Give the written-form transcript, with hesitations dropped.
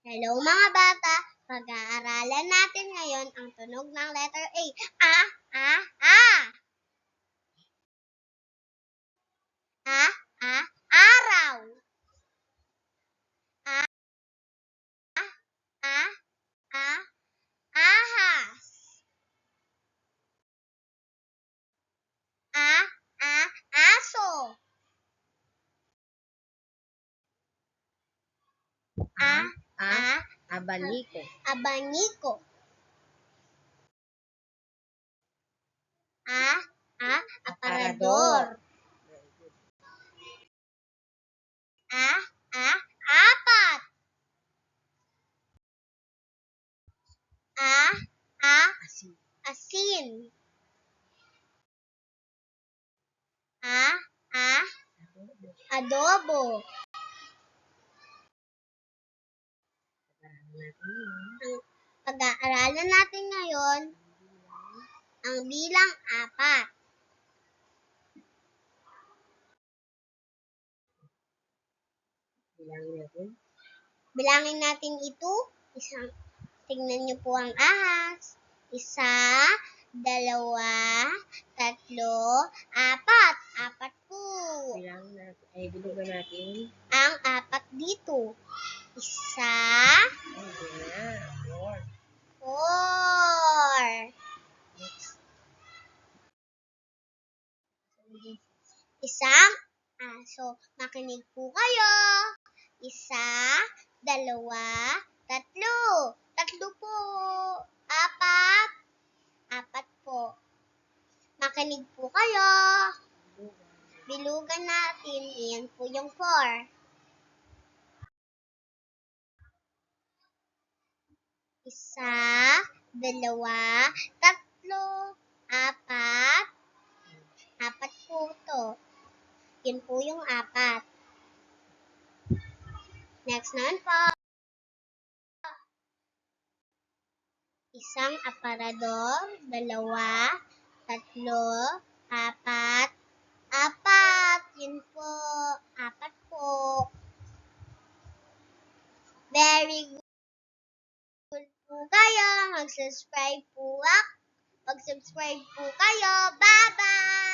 Hello mga bata! Pag-aaralan natin ngayon ang tunog ng letter A. A, A, A. A, A, araw. A, A, A, ahas. A, A, aso. A, A, Abaniko. abaniko. A, A, aparador. A, A, apat. A, A, asin. A, A, adobo. Pag-aaralan natin ngayon ang bilang 4. Bilangin natin ito. Tingnan niyo po ang ahas. 1, 2, 3, 4. 4 po. Bilugan natin. Ang 4 dito. 1, 4. Isang aso. Makinig po kayo. 1, 2, 3. 3 po. 4. 4 po. Makinig po kayo. Bilugan natin. Iyan po yung 4. 1, 2, 3, 4. 4 po to. Yun po yung 4. Next naman po. Isang aparador, 2, 3, 4. 4. Yun po. 4 po. Very good po kayo. Mag-subscribe po kayo. Bye-bye!